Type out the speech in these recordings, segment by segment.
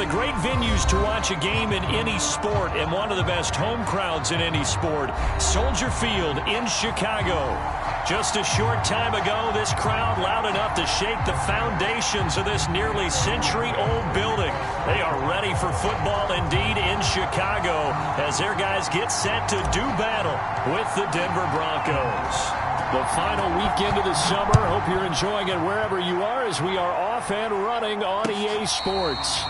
the great venues to watch a game in any sport and one of the best home crowds in any sport, Soldier Field in Chicago. Just a short time ago, this crowd loud enough to shake the foundations of this nearly century-old building. They are ready for football indeed in Chicago as their guys get set to do battle with the Denver Broncos. The final weekend of the summer. Hope you're enjoying it wherever you are as we are off and running on EA Sports.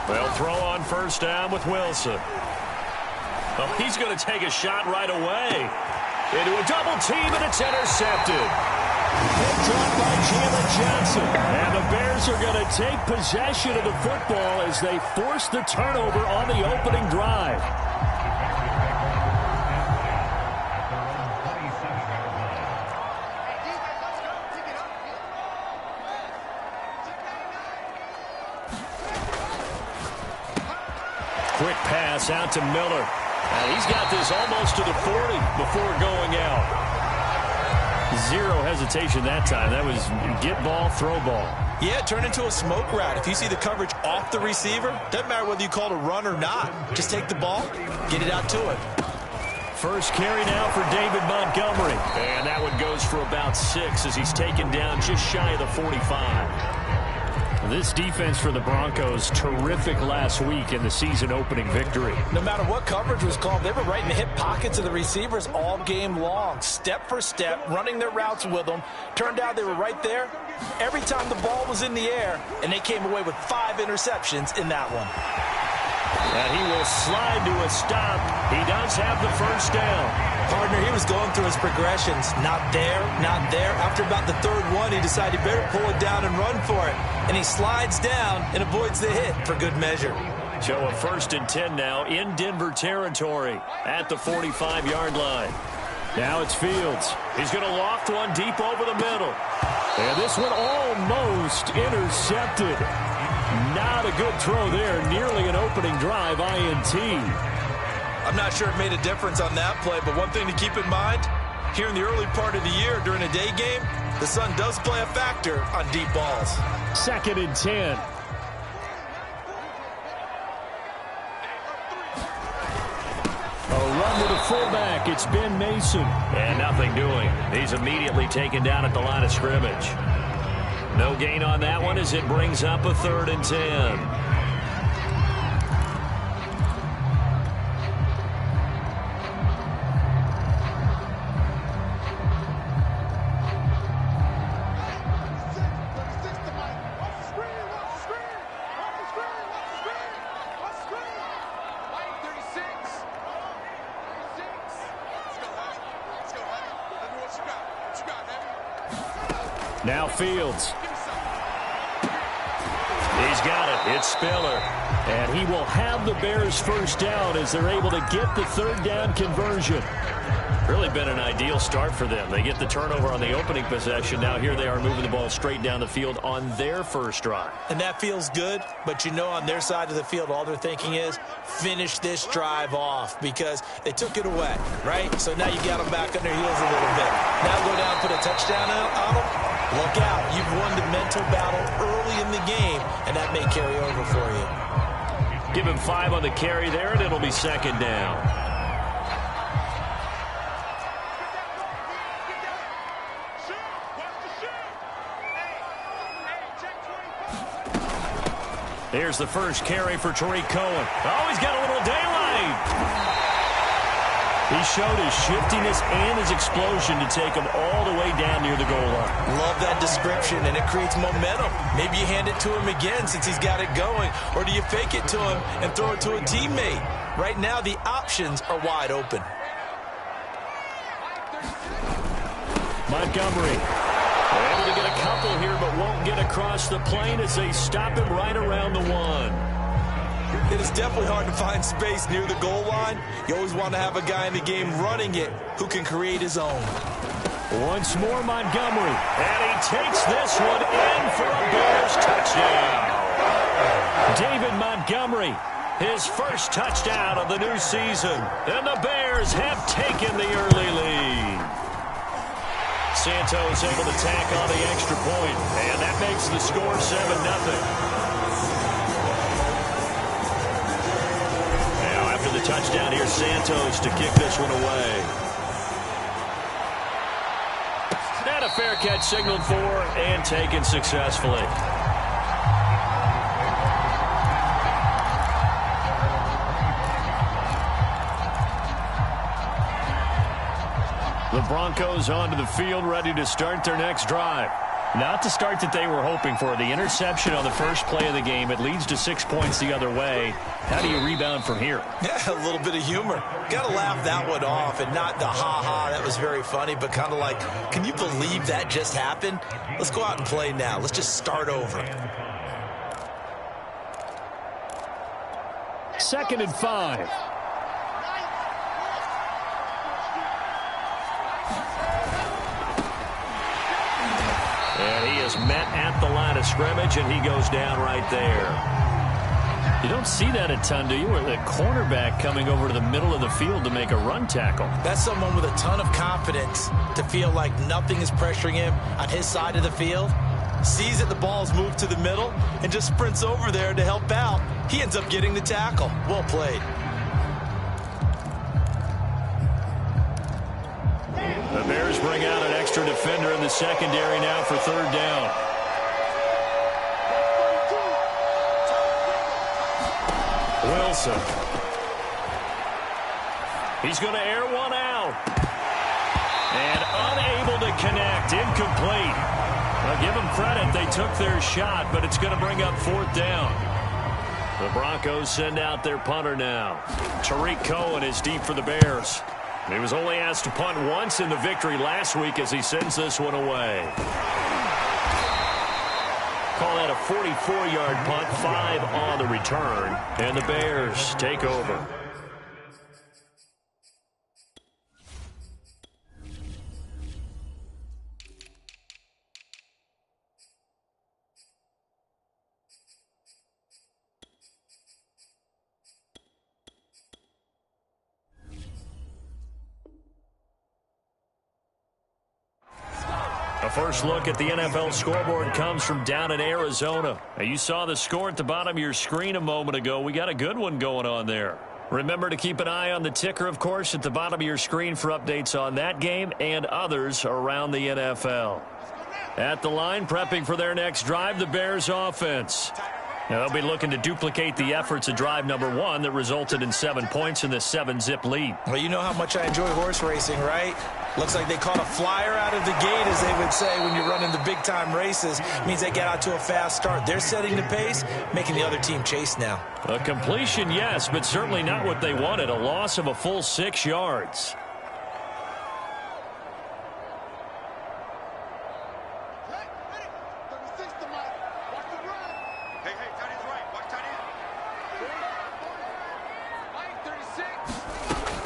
They'll throw on first down with Wilson. Oh, he's going to take a shot right away. Into a double team, and it's intercepted. Picked off by Jalen Johnson. And the Bears are going to take possession of the football as they force the turnover on the opening drive. Quick pass out to Miller. And he's got this almost to the 40 before going out. Zero hesitation that time. That was get ball, throw ball. Yeah, turn into a smoke route. If you see the coverage off the receiver, doesn't matter whether you call it a run or not. Just take the ball, get it out to it. First carry now for David Montgomery. And that one goes for about 6 as he's taken down just shy of the 45. This defense for the Broncos, terrific last week in the season-opening victory. No matter what coverage was called, they were right in the hip pockets of the receivers all game long. Step for step, running their routes with them. Turned out they were right there every time the ball was in the air, and they came away with 5 interceptions in that one. And he will slide to a stop. He does have the first down. Partner, he was going through his progressions. Not there, not there. After about the third one, he decided he better pull it down and run for it. And he slides down and avoids the hit for good measure. So a 1st and 10 now in Denver territory at the 45-yard line. Now it's Fields. He's going to loft one deep over the middle. And this one almost intercepted. Not a good throw there. Nearly an opening drive INT. I'm not sure it made a difference on that play, but one thing to keep in mind, here in the early part of the year during a day game, the sun does play a factor on deep balls. 2nd and 10. A run to the fullback. It's Ben Mason. And nothing doing. He's immediately taken down at the line of scrimmage. No gain on that one as it brings up a 3rd and 10. Now Fields. He's got it. It's Spiller. And he will have the Bears first down as they're able to get the 3rd down conversion. Really been an ideal start for them. They get the turnover on the opening possession. Now here they are moving the ball straight down the field on their first drive. And that feels good, but you know on their side of the field all they're thinking is finish this drive off because they took it away, right? So now you got them back on their heels a little bit. Now go down and put a touchdown on them. Look out. You've won the mental battle early in the game, and that may carry over for you. Give him 5 on the carry there, and it'll be 2nd down. Here's the first carry for Tariq Cohen. Oh, he's got a little daylight. He showed his shiftiness and his explosion to take him all the way down near the goal line. Love that description, and it creates momentum. Maybe you hand it to him again since he's got it going, or do you fake it to him and throw it to a teammate? Right now, the options are wide open. Montgomery able to get a couple here, but won't get across the plane as they stop him right around the 1. It is definitely hard to find space near the goal line. You always want to have a guy in the game running it who can create his own. Once more, Montgomery, and he takes this one in for a Bears touchdown. David Montgomery, his first touchdown of the new season, and the Bears have taken the early lead. Santos able to tack on the extra point, and that makes the score 7-0. Now after the touchdown, here's Santos to kick this one away. And a fair catch signaled for and taken successfully. The Broncos onto the field, ready to start their next drive. Not the start that they were hoping for. The interception on the first play of the game. It leads to 6 points the other way. How do you rebound from here? Yeah, a little bit of humor. Got to laugh that one off, and not the ha-ha, that was very funny, but kind of like, can you believe that just happened? Let's go out and play now. Let's just start over. 2nd and 5. And he is met at the line of scrimmage, and he goes down right there. You don't see that a ton, do you? Where the cornerback coming over to the middle of the field to make a run tackle. That's someone with a ton of confidence to feel like nothing is pressuring him on his side of the field. Sees that the ball's moved to the middle and just sprints over there to help out. He ends up getting the tackle. Well played. The Bears bring out an extra defender in the secondary now for 3rd down. Wilson. He's going to air one out. And unable to connect. Incomplete. I'll give them credit. They took their shot, but it's going to bring up 4th down. The Broncos send out their punter now. Tariq Cohen is deep for the Bears. He was only asked to punt once in the victory last week as he sends this one away. Call that a 44-yard punt, 5 on the return, and the Bears take over. A first look at the NFL scoreboard comes from down in Arizona. Now, you saw the score at the bottom of your screen a moment ago. We got a good one going on there. Remember to keep an eye on the ticker, of course, at the bottom of your screen for updates on that game and others around the NFL. At the line, prepping for their next drive, the Bears offense. Now, they'll be looking to duplicate the efforts of drive number 1 that resulted in 7 points in this 7-zip lead. Well, you know how much I enjoy horse racing, right? Looks like they caught a flyer out of the gate, as they would say when you're running the big-time races. It means they get out to a fast start. They're setting the pace, making the other team chase now. A completion, yes, but certainly not what they wanted. A loss of a full 6 yards.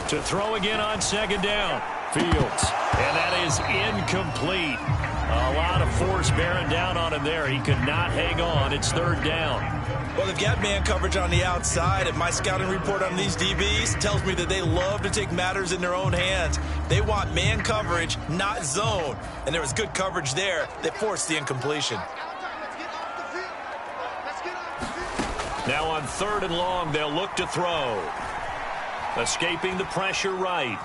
To throw again on 2nd down. Fields. And that is incomplete. A lot of force bearing down on him there. He could not hang on. It's 3rd down. Well, they've got man coverage on the outside, and my scouting report on these DBs tells me that they love to take matters in their own hands. They want man coverage, not zone. And there was good coverage there that forced the incompletion. Now on 3rd and long, they'll look to throw. Escaping the pressure right.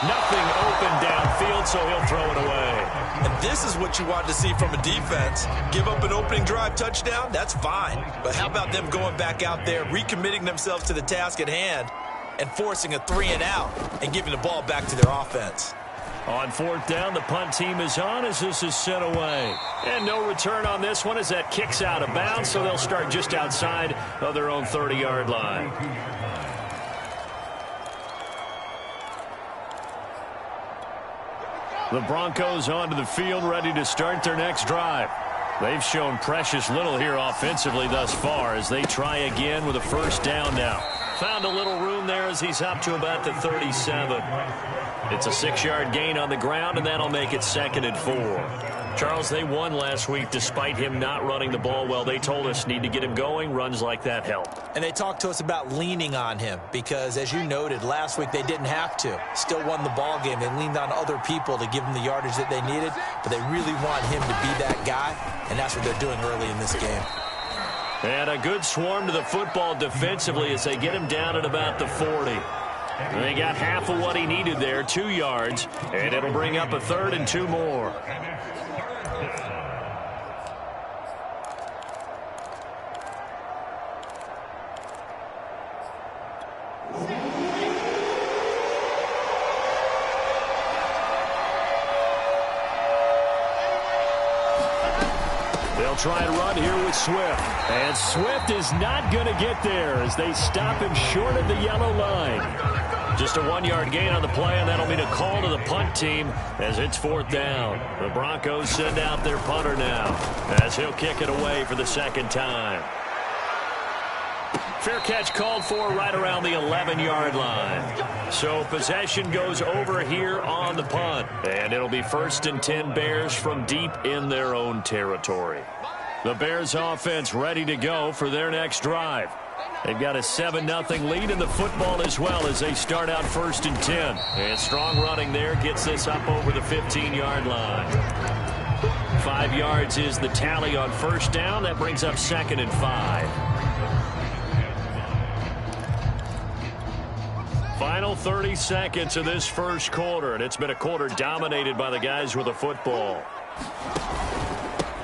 Nothing open downfield, so he'll throw it away. And this is what you want to see from a defense. Give up an opening drive touchdown, that's fine. But how about them going back out there, recommitting themselves to the task at hand, and forcing a 3-and-out and giving the ball back to their offense. On 4th down, the punt team is on as this is sent away. And no return on this one as that kicks out of bounds, so they'll start just outside of their own 30-yard line. The Broncos onto the field, ready to start their next drive. They've shown precious little here offensively thus far as they try again with a first down now. Found a little room there as he's up to about the 37. It's a 6-yard gain on the ground, and that'll make it 2nd and 4. Charles, they won last week despite him not running the ball well. They told us need to get him going. Runs like that help. And they talked to us about leaning on him because, as you noted, last week they didn't have to. Still won the ball game. They leaned on other people to give them the yardage that they needed, but they really want him to be that guy, and that's what they're doing early in this game. And a good swarm to the football defensively as they get him down at about the 40. They got half of what he needed there, 2 yards, and it'll bring up a 3rd and 2 more. They'll try and run here with Swift. And Swift is not going to get there as they stop him short of the yellow line. Just a 1-yard gain on the play, and that'll mean a call to the punt team as it's 4th down. The Broncos send out their punter now as he'll kick it away for the 2nd time. Fair catch called for right around the 11-yard line. So possession goes over here on the punt. And it'll be 1st and 10 Bears from deep in their own territory. The Bears offense ready to go for their next drive. They've got a 7-0 lead in the football as well as they start out 1st and 10. And strong running there gets this up over the 15-yard line. 5 yards is the tally on 1st down. That brings up 2nd and 5. Final 30 seconds of this first quarter, and it's been a quarter dominated by the guys with the football.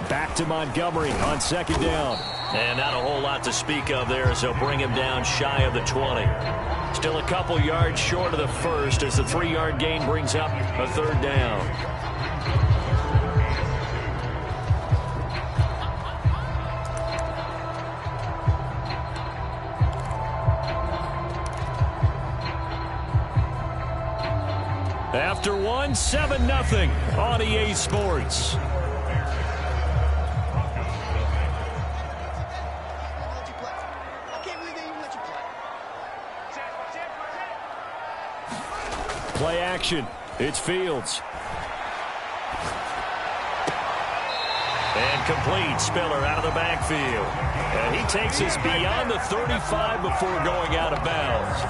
Back to Montgomery on 2nd down. And not a whole lot to speak of there as they'll bring him down shy of the 20. Still a couple yards short of the 1st as the 3-yard gain brings up a 3rd down. After 1, 7-0 on EA Sports. Play action. It's Fields. And complete. Spiller out of the backfield. And he takes us beyond the 35 before going out of bounds.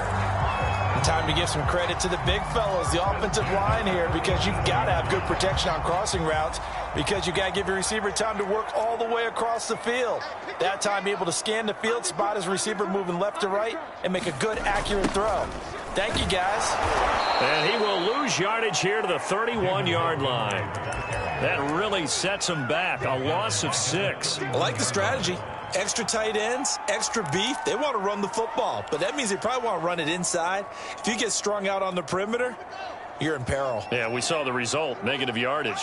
Time to give some credit to the big fellows, the offensive line here, because you've got to have good protection on crossing routes because you've got to give your receiver time to work all the way across the field. That time, be able to scan the field, spot his receiver moving left to right, and make a good, accurate throw. Thank you, guys. And he will lose yardage here to the 31-yard line. That really sets him back, a loss of 6. I like the strategy. Extra tight ends, extra beef. They want to run the football, but that means they probably want to run it inside. If you get strung out on the perimeter, you're in peril. Yeah, we saw the result, negative yardage.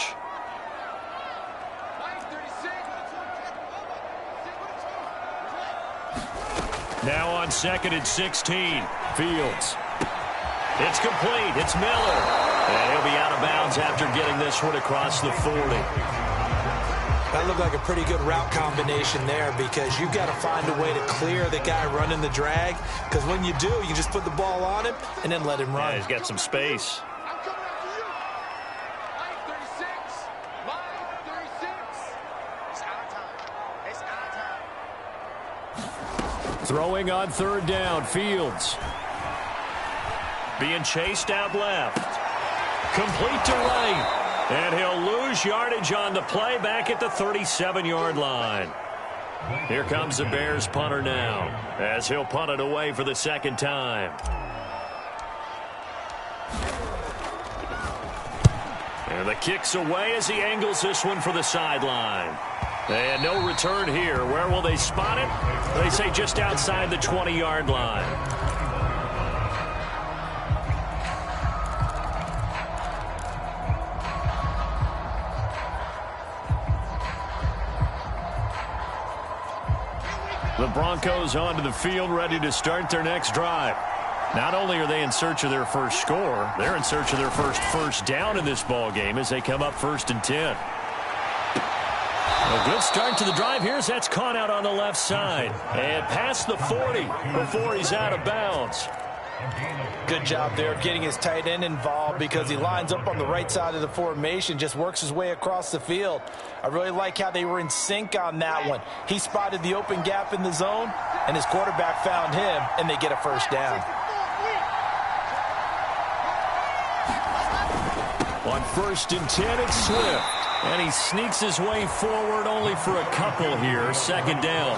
Now on 2nd and 16, Fields. It's complete. It's Miller. And he'll be out of bounds after getting this one across the 40. That looked like a pretty good route combination there because you've got to find a way to clear the guy running the drag because when you do, you just put the ball on him and then let him run. Yeah, he's got some space. Throwing on 3rd down, Fields. Being chased out left. Complete to right. And he'll lose yardage on the play back at the 37-yard line. Here comes the Bears punter now as he'll punt it away for the 2nd time. And the kick's away as he angles this one for the sideline. And no return here. Where will they spot it? They say just outside the 20-yard line. The Broncos onto the field ready to start their next drive. Not only are they in search of their first score, they're in search of their first down in this ball game as they come up 1st and 10. A good start to the drive here as that's caught out on the left side. And past the 40 before he's out of bounds. Good job there getting his tight end involved because he lines up on the right side of the formation, just works his way across the field. I really like how they were in sync on that one. He spotted the open gap in the zone, and his quarterback found him, and they get a first down. On 1st and 10, it's Swift. And he sneaks his way forward only for a couple here. 2nd down.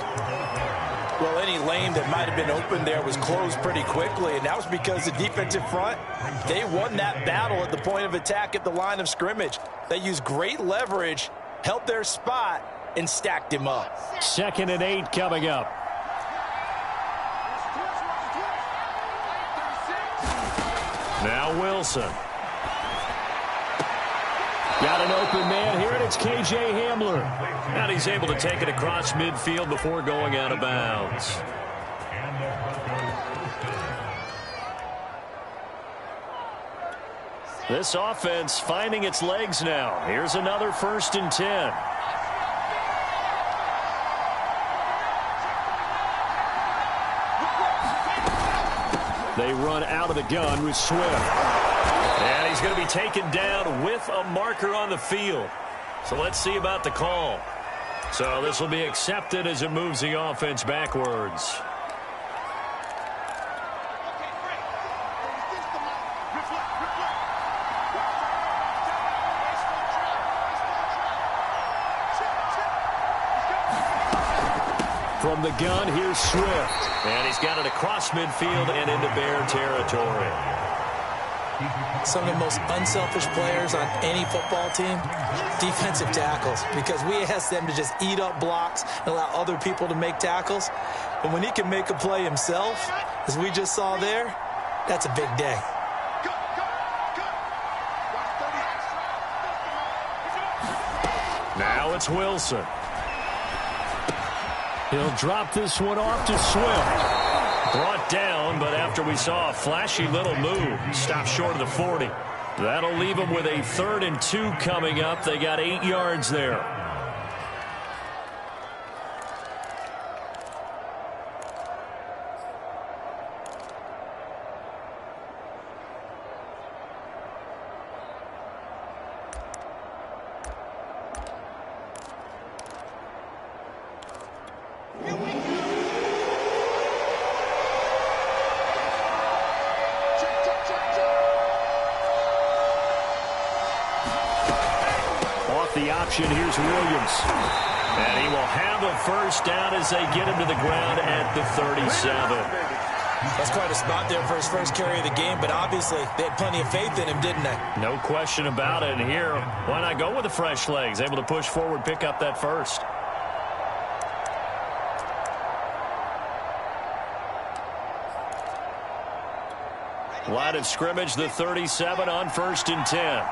Well, any lane that might have been open there was closed pretty quickly, and that was because the defensive front, they won that battle at the point of attack at the line of scrimmage. They used great leverage, held their spot, and stacked him up. 2nd and 8 coming up. Now Wilson. Got an open man here, and it's K.J. Hamler. And he's able to take it across midfield before going out of bounds. This offense finding its legs now. Here's another 1st and 10. They run out of the gun with Swift. And he's going to be taken down with a marker on the field. So let's see about the call. So this will be accepted as it moves the offense backwards. From the gun, here's Swift. And he's got it across midfield and into Bear territory. Some of the most unselfish players on any football team, defensive tackles, because we ask them to just eat up blocks and allow other people to make tackles. But when he can make a play himself, as we just saw there, that's a big day. Now it's Wilson. He'll drop this one off to Swift. Brought down, but after we saw a flashy little move, stopped short of the 40. That'll leave them with a 3rd and 2 coming up. They got 8 yards there. The option, here's Williams. And he will have a first down as they get him to the ground at the 37. That's quite a spot there for his first carry of the game, but obviously they had plenty of faith in him, didn't they? No question about it. And here, why not go with the fresh legs? Able to push forward, pick up that first. Line of scrimmage, the 37 on 1st and 10.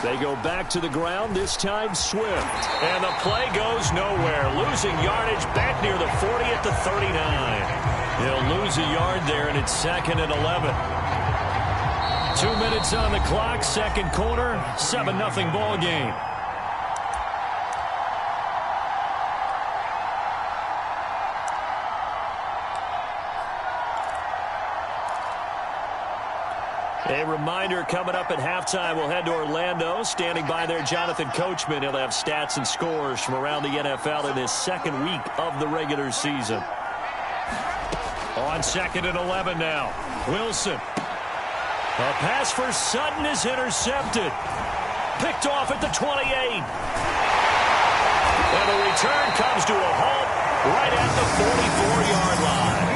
They go back to the ground, this time Swift. And the play goes nowhere. Losing yardage back near the 40 at the 39. He'll lose a yard there, and it's 2nd and 11. 2 minutes on the clock, 2nd quarter, 7-0 ball game. A reminder, coming up at halftime, we'll head to Orlando. Standing by there, Jonathan Coachman. He'll have stats and scores from around the NFL in his 2nd week of the regular season. On 2nd and 11 now. Wilson. A pass for Sutton is intercepted. Picked off at the 28. And the return comes to a halt right at the 44-yard line.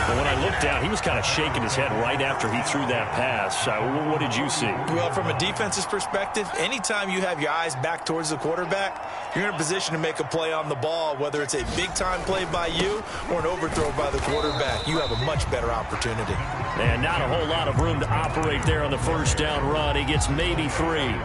But when I looked down, he was kind of shaking his head right after he threw that pass. What did you see? Well, from a defense's perspective, anytime you have your eyes back towards the quarterback, you're in a position to make a play on the ball, whether it's a big-time play by you or an overthrow by the quarterback. You have a much better opportunity. And not a whole lot of room to operate there on the first down run. He gets maybe 3.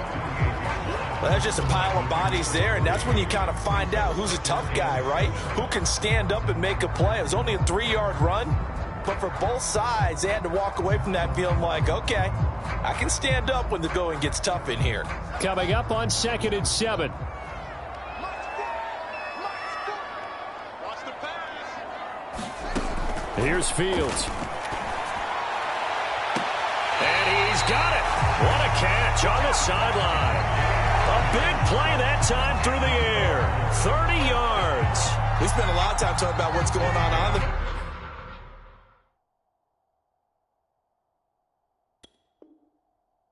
Well, there's just a pile of bodies there, and that's when you kind of find out who's a tough guy, right? Who can stand up and make a play. It was only a 3-yard run, but for both sides, they had to walk away from that feeling like, okay, I can stand up when the going gets tough in here. Coming up on 2nd and 7. Here's Fields. And he's got it. What a catch on the sideline. A big play that time through the air. 30 yards. We spent a lot of time talking about what's going on the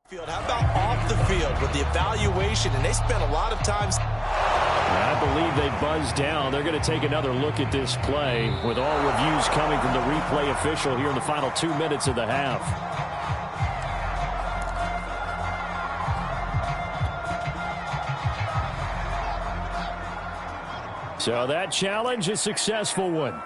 field. How about off the field with the evaluation? And they spent a lot of time. I believe they buzzed down. They're going to take another look at this play with all reviews coming from the replay official here in the final 2 minutes of the half. So that challenge, a successful one.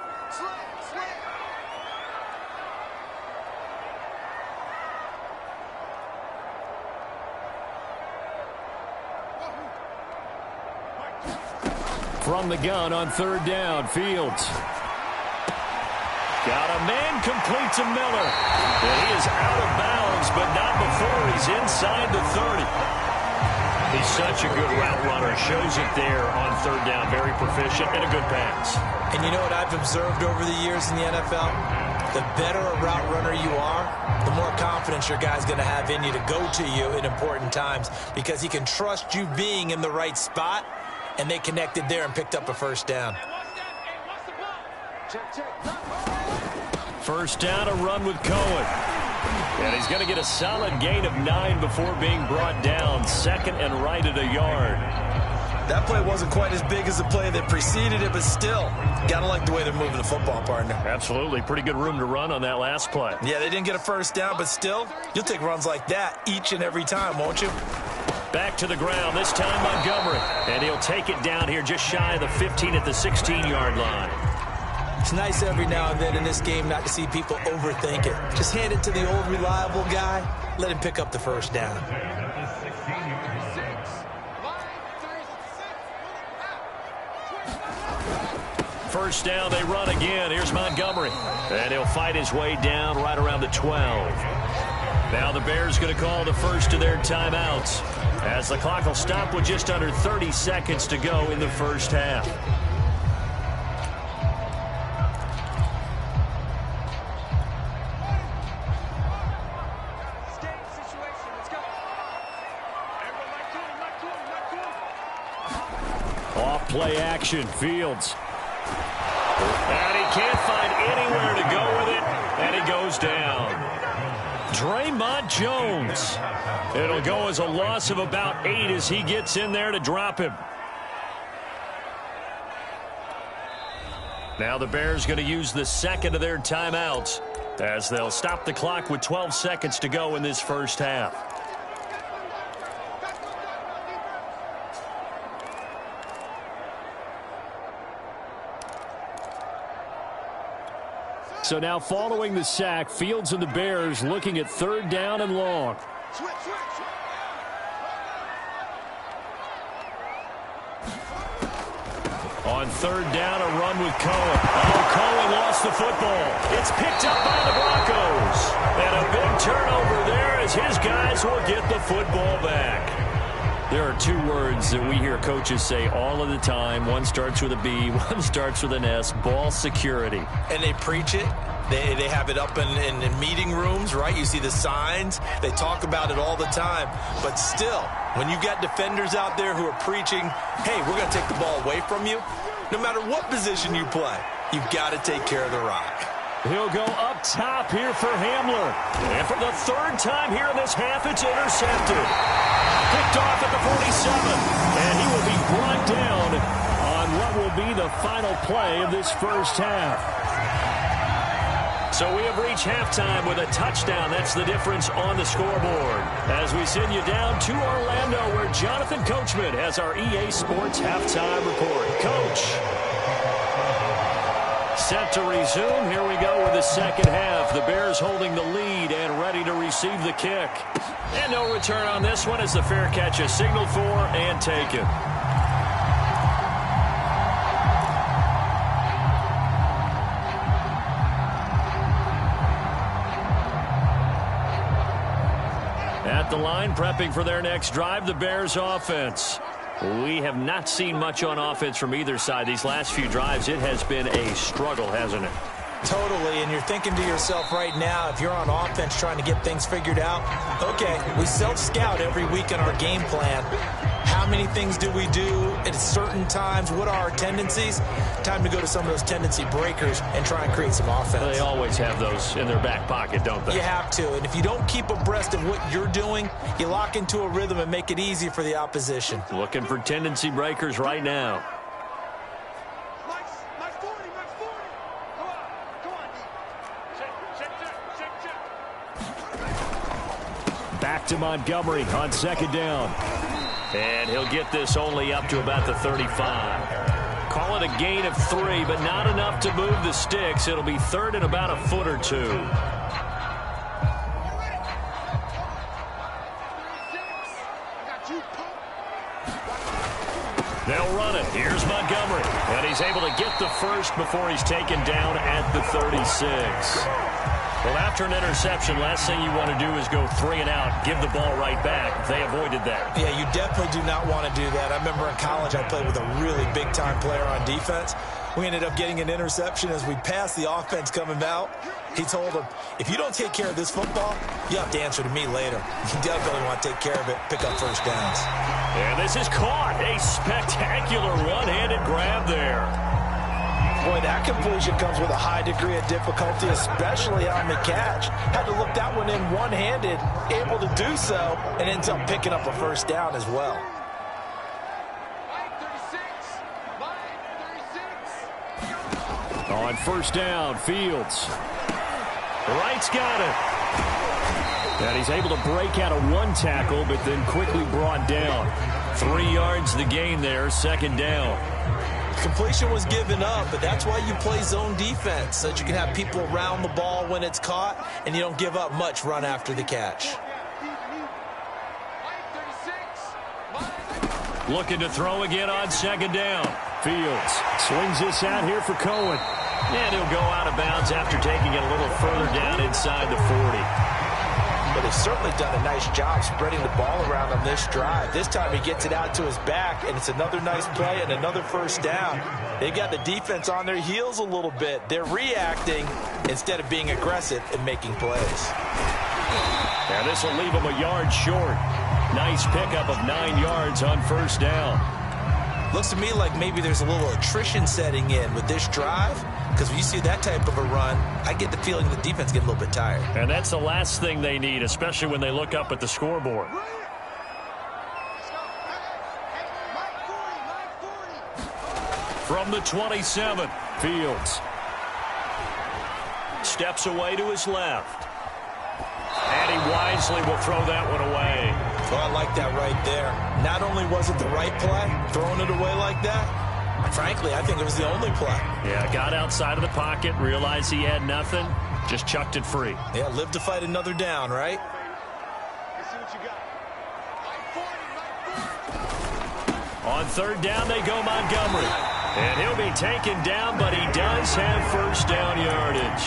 From the gun on 3rd down, Fields. Got a man complete to Miller. And he is out of bounds, but not before he's inside the 30. He's such a good route runner. Shows it there on 3rd down. Very proficient and a good pass. And you know what I've observed over the years in the NFL? The better a route runner you are, the more confidence your guy's going to have in you to go to you in important times because he can trust you being in the right spot. And they connected there and picked up a 1st down. First down, a run with Cohen. And he's going to get a solid gain of 9 before being brought down. 2nd and right at a yard. That play wasn't quite as big as the play that preceded it, but still, got to like the way they're moving the football, partner. Absolutely. Pretty good room to run on that last play. Yeah, they didn't get a 1st down, but still, you'll take runs like that each and every time, won't you? Back to the ground, this time Montgomery. And he'll take it down here just shy of the 15 at the 16-yard line. It's nice every now and then in this game not to see people overthink it. Just hand it to the old reliable guy. Let him pick up the 1st down. First down, they run again. Here's Montgomery. And he'll fight his way down right around the 12. Now the Bears going to call the first of their timeouts as the clock will stop with just under 30 seconds to go in the first half. Off play action, Fields. And he can't find anywhere to go with it, and he goes down. Draymond Jones. It'll go as a loss of about 8 as he gets in there to drop him. Now the Bears going to use the 2nd of their timeouts as they'll stop the clock with 12 seconds to go in this first half. So now following the sack, Fields and the Bears looking at 3rd down and long. On 3rd down, a run with Cohen. Oh, Cohen lost the football. It's picked up by the Broncos. And a big turnover there as his guys will get the football back. There are 2 words that we hear coaches say all of the time. One starts with a B, one starts with an S, ball security. And they preach it. They have it up in meeting rooms, right? You see the signs. They talk about it all the time. But still, when you've got defenders out there who are preaching, hey, we're going to take the ball away from you, no matter what position you play, you've got to take care of the rock. He'll go up top here for Hamler. And for the 3rd time here in this half, it's intercepted. Picked off at the 47. And he will be brought down on what will be the final play of this first half. So we have reached halftime with a touchdown. That's the difference on the scoreboard. As we send you down to Orlando, where Jonathan Coachman has our EA Sports halftime report. Coach. Set to resume. Here we go with the second half. The Bears holding the lead and ready to receive the kick. And no return on this one as the fair catch is signaled for and taken. At the line, prepping for their next drive, the Bears offense. We have not seen much on offense from either side. These last few drives, it has been a struggle, hasn't it? Totally, and you're thinking to yourself right now, if you're on offense trying to get things figured out, okay, we self-scout every week in our game plan. How many things do we do at certain times? What are our tendencies? Time to go to some of those tendency breakers and try and create some offense. They always have those in their back pocket, don't they? You have to, and if you don't keep abreast of what you're doing, you lock into a rhythm and make it easy for the opposition. Looking for tendency breakers right now. Back to Montgomery on second down. And he'll get this only up to about the 35. Call it a gain of 3, but not enough to move the sticks. It'll be third and about a foot or two. They'll run it. Here's Montgomery. And he's able to get the first before he's taken down at the 36. Well, after an interception, last thing you want to do is go 3 and out, give the ball right back. They avoided that. Yeah, you definitely do not want to do that. I remember in college I played with a really big-time player on defense. We ended up getting an interception as we passed the offense coming out. He told him, if you don't take care of this football, you have to answer to me later. You definitely want to take care of it, pick up first downs. And this is caught. A spectacular one-handed grab there. Boy, that completion comes with a high degree of difficulty, especially on the catch. Had to look that one in one-handed, able to do so, and ends up picking up a first down as well. On first down, Fields. Wright's got it. And he's able to break out of one tackle, but then quickly brought down. 3 yards the gain there, second down. Completion was given up, but that's why you play zone defense, so that you can have people around the ball when it's caught, and you don't give up much run after the catch. Looking to throw again on second down. Fields swings this out here for Cohen. And he'll go out of bounds after taking it a little further down inside the 40. But they've certainly done a nice job spreading the ball around on this drive. This time he gets it out to his back, and it's another nice play and another first down. They've got the defense on their heels a little bit. They're reacting instead of being aggressive and making plays. And this will leave them a yard short. Nice pickup of 9 yards on first down. Looks to me like maybe there's a little attrition setting in with this drive, because when you see that type of a run, I get the feeling the defense gets a little bit tired. And that's the last thing they need, especially when they look up at the scoreboard. From the 27, Fields steps away to his left. And he wisely will throw that one away. Well, I like that right there. Not only was it the right play, throwing it away like that, frankly, I think it was the only play. Yeah, got outside of the pocket, realized he had nothing, just chucked it free. Yeah, live to fight another down, right? On third down, they go Montgomery. And he'll be taken down, but he does have first down yardage.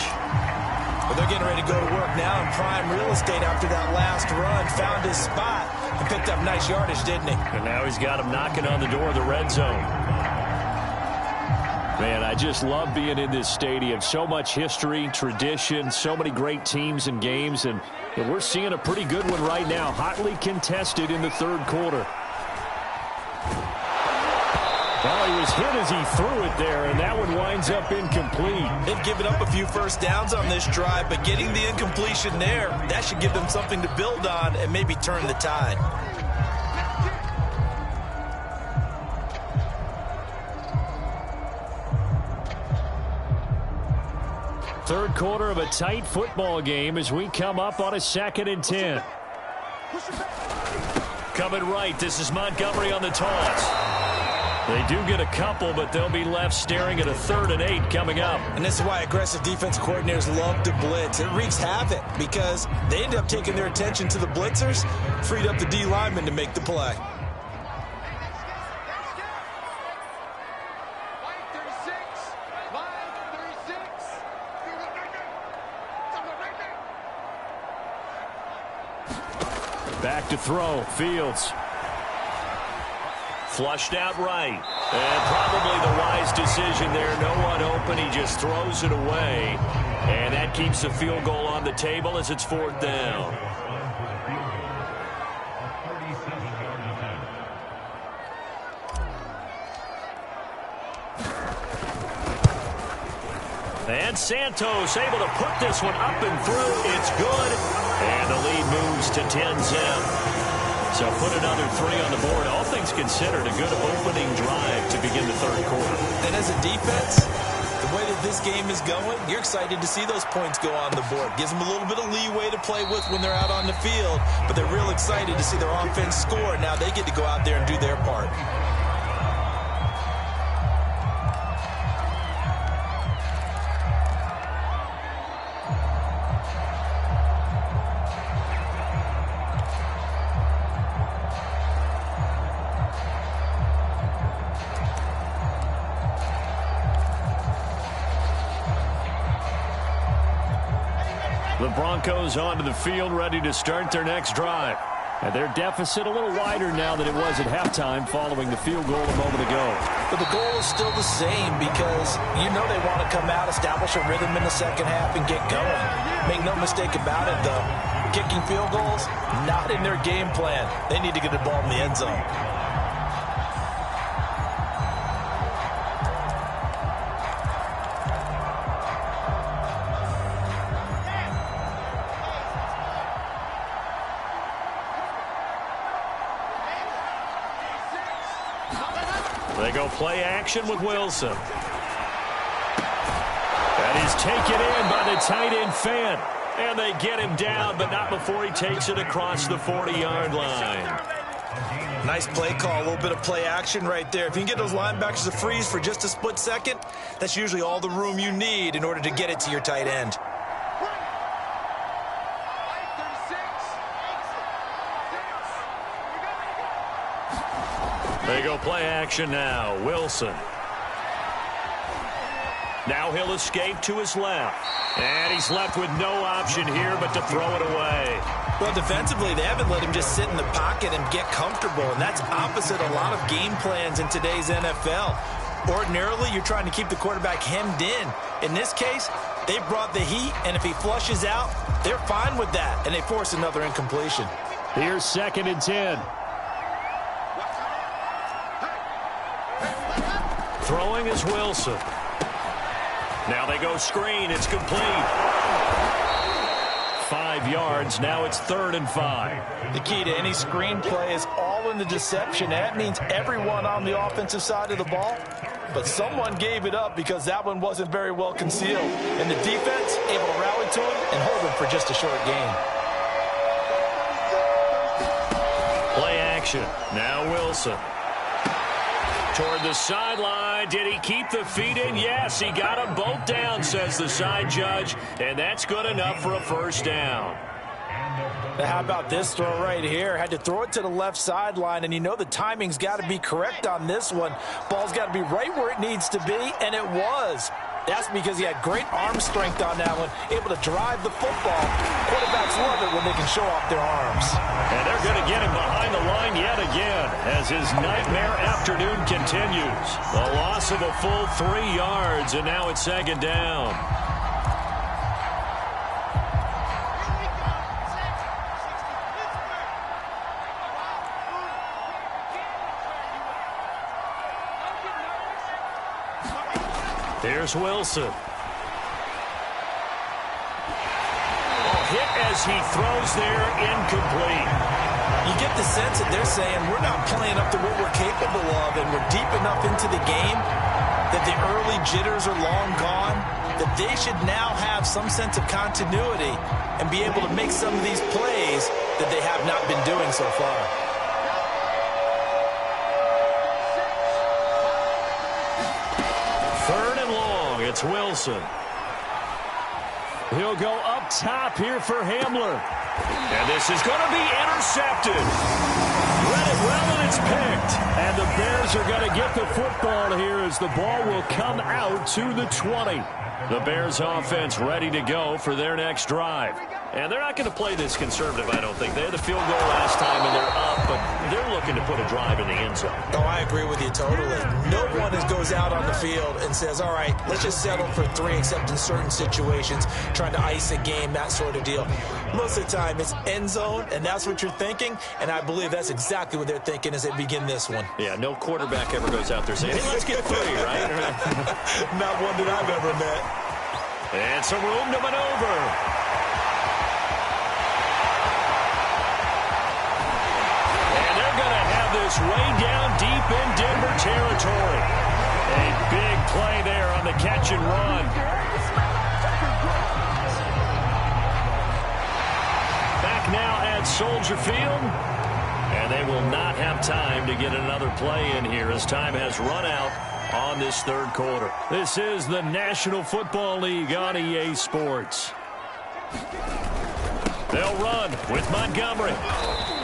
Well, they're getting ready to go to work now in prime real estate after that last run. Found his spot and picked up nice yardage, didn't he? And now he's got him knocking on the door of the red zone. Man, I just love being in this stadium. So much history, tradition, so many great teams and games. And we're seeing a pretty good one right now. Hotly contested in the third quarter. Well, he was hit as he threw it there, and that one winds up incomplete. They've given up a few first downs on this drive, but getting the incompletion there, that should give them something to build on and maybe turn the tide. Third quarter of a tight football game as we come up on a 2nd and 10. Coming right, this is Montgomery on the toss. They do get a couple, but they'll be left staring at a 3rd and 8 coming up. And this is why aggressive defense coordinators love to blitz. It wreaks havoc because they end up taking their attention to the blitzers, freed up the D lineman to make the play. Back to throw, Fields. Flushed out right. And probably the wise decision there. No one open. He just throws it away. And that keeps the field goal on the table as it's 4th down. And Santos able to put this one up and through. It's good. And the lead moves to 10-zip. So put another 3 on the board. All things considered, a good opening drive to begin the 3rd quarter. And as a defense, the way that this game is going, you're excited to see those points go on the board. Gives them a little bit of leeway to play with when they're out on the field, but they're real excited to see their offense score. Now they get to go out there and do their part. The Broncos onto the field, ready to start their next drive. And their deficit a little wider now than it was at halftime following the field goal a moment ago. But the goal is still the same because you know they want to come out, establish a rhythm in the second half, and get going. Make no mistake about it, though. Kicking field goals, not in their game plan. They need to get the ball in the end zone. They go play action with Wilson. That is taken in by the tight end Fant. And they get him down, but not before he takes it across the 40-yard line. Nice play call, a little bit of play action right there. If you can get those linebackers to freeze for just a split second, that's usually all the room you need in order to get it to your tight end. They go play action now. Wilson. Now he'll escape to his left. And he's left with no option here but to throw it away. Well, defensively, they haven't let him just sit in the pocket and get comfortable, and that's opposite a lot of game plans in today's NFL. Ordinarily, you're trying to keep the quarterback hemmed in. In this case, they brought the heat, and if he flushes out, they're fine with that, and they force another incompletion. Here's 2nd and 10. Throwing is Wilson. Now they go screen. It's complete. 5 yards. Now it's 3rd and 5. The key to any screen play is all in the deception. That means everyone on the offensive side of the ball. But someone gave it up because that one wasn't very well concealed. And the defense able to rally to him and hold him for just a short gain. Play action. Now Wilson. Toward the sideline. Did he keep the feet in? Yes, he got them both down, says the side judge. And that's good enough for a 1st down. Now how about this throw right here? Had to throw it to the left sideline, and you know the timing's got to be correct on this one. Ball's got to be right where it needs to be, and it was. That's because he had great arm strength on that one, able to drive the football. Quarterbacks love it when they can show off their arms. And they're going to get him behind the line yet again as his nightmare afternoon continues. A loss of a full 3 yards, and now it's 2nd down. There's Wilson. Hit as he throws there, incomplete. You get the sense that they're saying we're not playing up to what we're capable of, and we're deep enough into the game that the early jitters are long gone, that they should now have some sense of continuity and be able to make some of these plays that they have not been doing so far. It's Wilson. He'll go up top here for Hamler. And this is going to be intercepted. Read it well, and it's picked. And the Bears are going to get the football here as the ball will come out to the 20. The Bears offense ready to go for their next drive. And they're not going to play this conservative, I don't think. They had the field goal last time, and they're up, but they're looking to put a drive in the end zone. Oh, I agree with you totally. No one goes out on the field and says, all right, let's just settle for 3, except in certain situations, trying to ice a game, that sort of deal. Most of the time, it's end zone, and that's what you're thinking, and I believe that's exactly what they're thinking as they begin this one. Yeah, no quarterback ever goes out there saying, hey, let's get 3, right? Not one that I've ever met. And some room to maneuver. This way down deep in Denver territory. A big play there on the catch and run. Back now at Soldier Field. And they will not have time to get another play in here as time has run out on this third quarter. This is the National Football League on EA Sports. They'll run with Montgomery.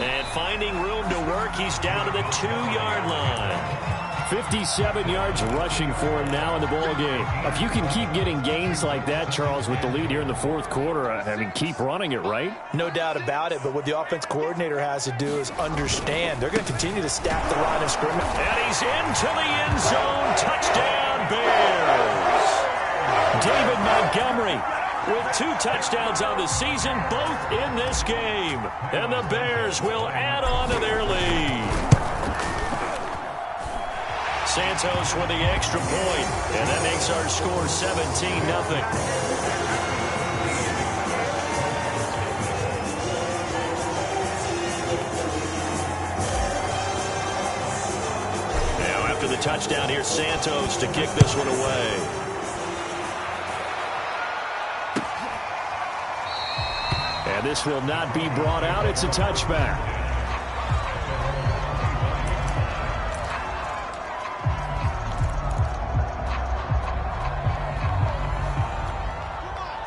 And finding room to work, he's down to the 2-yard line. 57 yards rushing for him now in the ball game. If you can keep getting gains like that, Charles, with the lead here in the fourth quarter, I mean, keep running it, right? No doubt about it, but what the offense coordinator has to do is understand. They're going to continue to stack the line of scrimmage. And he's into the end zone. Touchdown, Bears. David Montgomery with 2 touchdowns on the season, both in this game. And the Bears will add on to their lead. Santos with the extra point, and that makes our score 17-0. Now after the touchdown, here's Santos to kick this one away. And this will not be brought out. It's a touchback.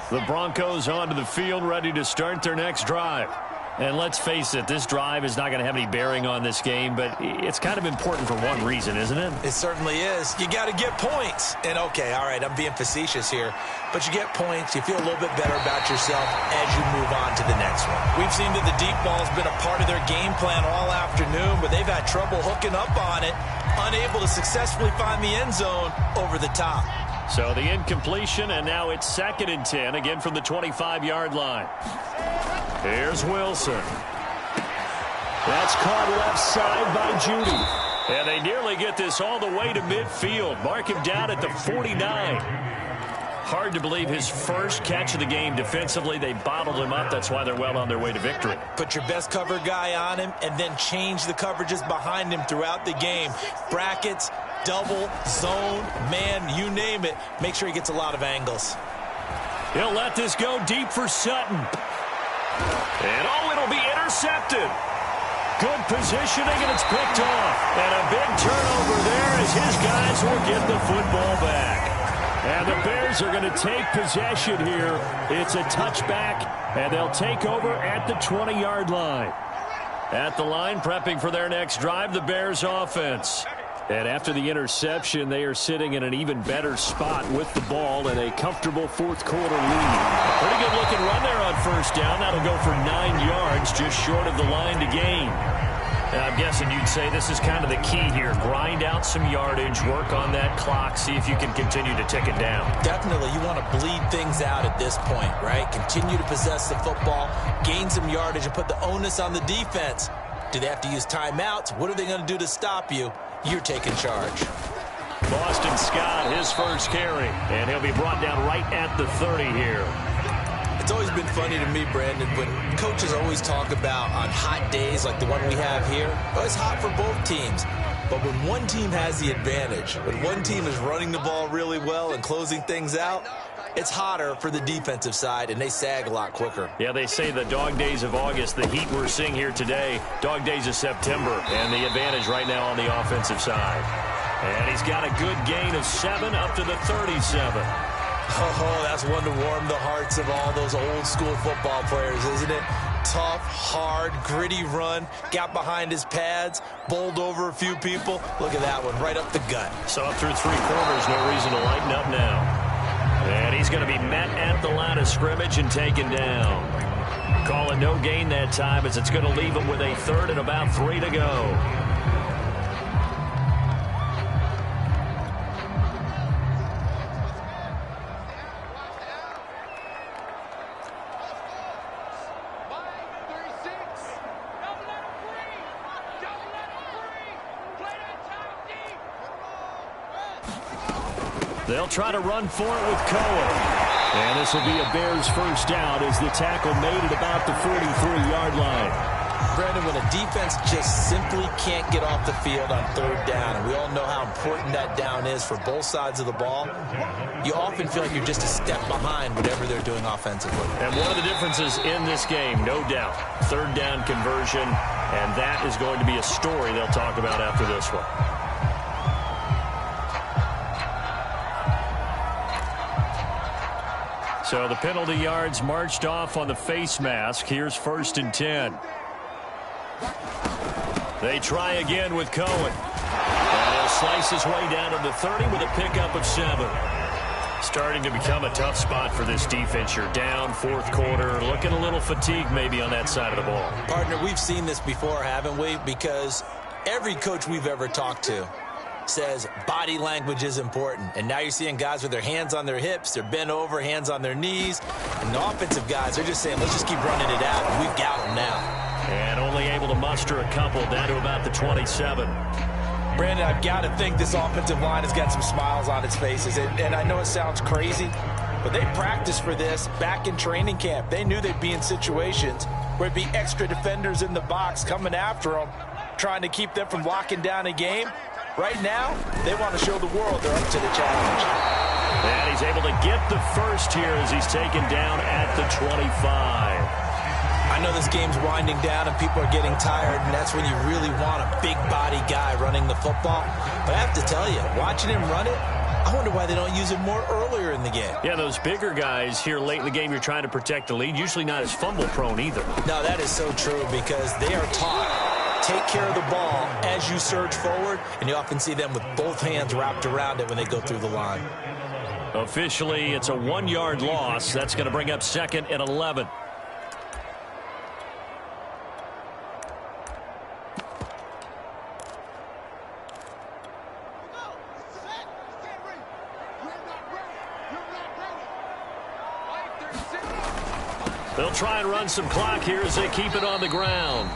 The Broncos onto the field, ready to start their next drive. And let's face it, this drive is not going to have any bearing on this game, but it's kind of important for one reason, isn't it? It certainly is. You got to get points. And, okay, all right, I'm being facetious here, but you get points, you feel a little bit better about yourself as you move on to the next one. We've seen that the deep ball's been a part of their game plan all afternoon, but they've had trouble hooking up on it, unable to successfully find the end zone over the top. So the incompletion, and now it's 2nd and 10, again from the 25-yard line. Here's Wilson. That's caught left side by Judy. And they nearly get this all the way to midfield. Mark him down at the 49. Hard to believe his first catch of the game defensively. They bottled him up. That's why they're well on their way to victory. Put your best cover guy on him and then change the coverages behind him throughout the game. Brackets, double, zone, man, you name it. Make sure he gets a lot of angles. He'll let this go deep for Sutton. And, it'll be intercepted. Good positioning, and it's picked off. And a big turnover there as his guys will get the football back. And the Bears are going to take possession here. It's a touchback, and they'll take over at the 20-yard line. At the line, prepping for their next drive, the Bears offense. And after the interception, they are sitting in an even better spot with the ball and a comfortable fourth quarter lead. Pretty good looking run there on first down. That'll go for 9 yards, just short of the line to gain. And I'm guessing you'd say this is kind of the key here. Grind out some yardage, work on that clock, see if you can continue to tick it down. Definitely. You want to bleed things out at this point, right? Continue to possess the football, gain some yardage, and put the onus on the defense. Do they have to use timeouts? What are they going to do to stop you? You're taking charge. Boston Scott, his first carry, and he'll be brought down right at the 30 here. It's always been funny to me, Brandon, when coaches always talk about on hot days like the one we have here, it's hot for both teams. But when one team has the advantage, when one team is running the ball really well and closing things out, it's hotter for the defensive side, and they sag a lot quicker. Yeah, they say the dog days of August, the heat we're seeing here today, dog days of September, and the advantage right now on the offensive side. And he's got a good gain of 7 up to the 37. Oh, that's one to warm the hearts of all those old school football players, isn't it? Tough, hard, gritty run, got behind his pads, bowled over a few people. Look at that one, right up the gut. So up through 3 quarters, no reason to lighten up now. And he's going to be met at the line of scrimmage and taken down. Call it no gain that time as it's going to leave him with a third and about 3 to go. They'll try to run for it with Cohen. And this will be a Bears first down as the tackle made at about the 43-yard line. Brandon, when a defense just simply can't get off the field on third down, and we all know how important that down is for both sides of the ball, you often feel like you're just a step behind whatever they're doing offensively. And one of the differences in this game, no doubt, third down conversion, and that is going to be a story they'll talk about after this one. So the penalty yards marched off on the face mask. Here's 1st and 10. They try again with Cohen. And he'll slice his way down to the 30 with a pickup of 7. Starting to become a tough spot for this defense. You're down 4th quarter, looking a little fatigued maybe on that side of the ball. Partner, we've seen this before, haven't we? Because every coach we've ever talked to says body language is important. And now you're seeing guys with their hands on their hips, they're bent over, hands on their knees. And the offensive guys, they're just saying, let's just keep running it out, and we've got them now. And only able to muster a couple down to about the 27. Brandon, I've got to think this offensive line has got some smiles on its faces. And I know it sounds crazy, but they practiced for this back in training camp. They knew they'd be in situations where it'd be extra defenders in the box coming after them, trying to keep them from locking down a game. Right now, they want to show the world they're up to the challenge. And he's able to get the first here as he's taken down at the 25. I know this game's winding down and people are getting tired, and that's when you really want a big body guy running the football. But I have to tell you, watching him run it, I wonder why they don't use him more earlier in the game. Yeah, those bigger guys here late in the game, you're trying to protect the lead, usually not as fumble prone either. No, that is so true because they are taught. Take care of the ball as you surge forward, and you often see them with both hands wrapped around it when they go through the line. Officially, it's a 1-yard loss. That's going to bring up 2nd and 11. They'll try and run some clock here as they keep it on the ground.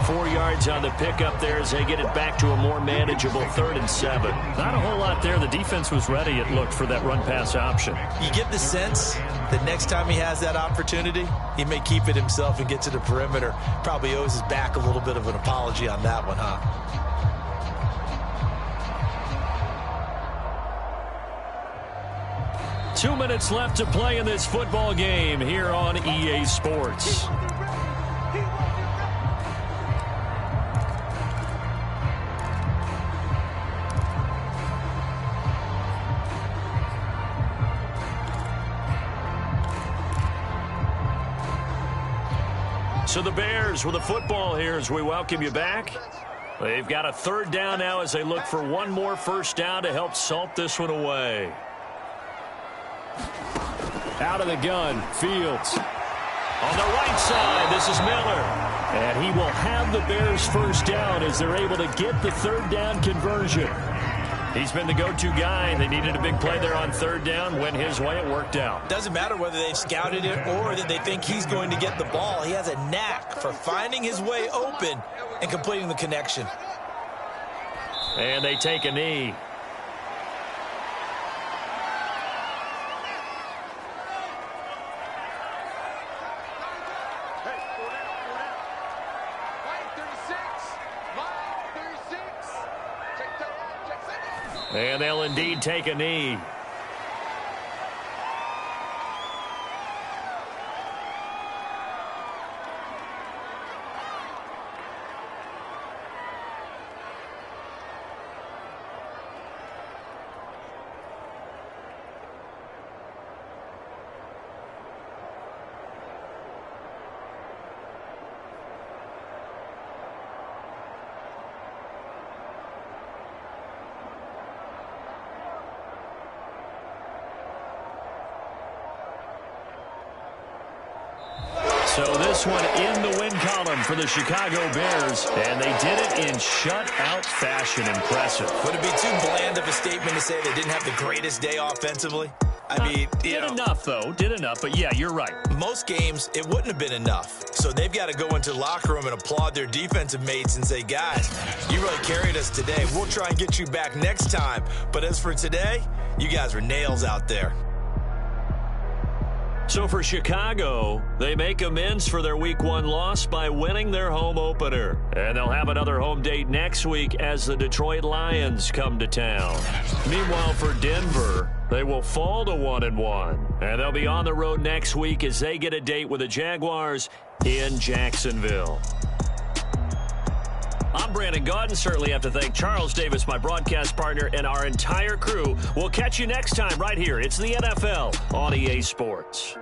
4 yards on the pickup there as they get it back to a more manageable 3rd and 7. Not a whole lot there. The defense was ready, it looked, for that run-pass option. You get the sense that next time he has that opportunity, he may keep it himself and get to the perimeter. Probably owes his back a little bit of an apology on that one, huh? Two minutes left to play in this football game here on EA Sports. So the Bears with a football here as we welcome you back. They've got a 3rd down now as they look for one more first down to help salt this one away. Out of the gun, Fields. On the right side, this is Miller. And he will have the Bears first down as they're able to get the 3rd down conversion. He's been the go-to guy. They needed a big play there on 3rd down. Went his way, it worked out. Doesn't matter whether they've scouted it or that they think he's going to get the ball. He has a knack for finding his way open and completing the connection. And they take a knee. And they'll indeed take a knee. So this one in the win column for the Chicago Bears, and they did it in shutout fashion. Impressive. Would it be too bland of a statement to say they didn't have the greatest day offensively? I mean, did enough, though. Did enough, but yeah, you're right. Most games, it wouldn't have been enough. So they've got to go into the locker room and applaud their defensive mates and say, guys, you really carried us today. We'll try and get you back next time. But as for today, you guys were nails out there. So for Chicago, they make amends for their Week 1 loss by winning their home opener. And they'll have another home date next week as the Detroit Lions come to town. Meanwhile, for Denver, they will fall to 1-1. And they'll be on the road next week as they get a date with the Jaguars in Jacksonville. I'm Brandon Gaudin. Certainly have to thank Charles Davis, my broadcast partner, and our entire crew. We'll catch you next time right here. It's the NFL on EA Sports.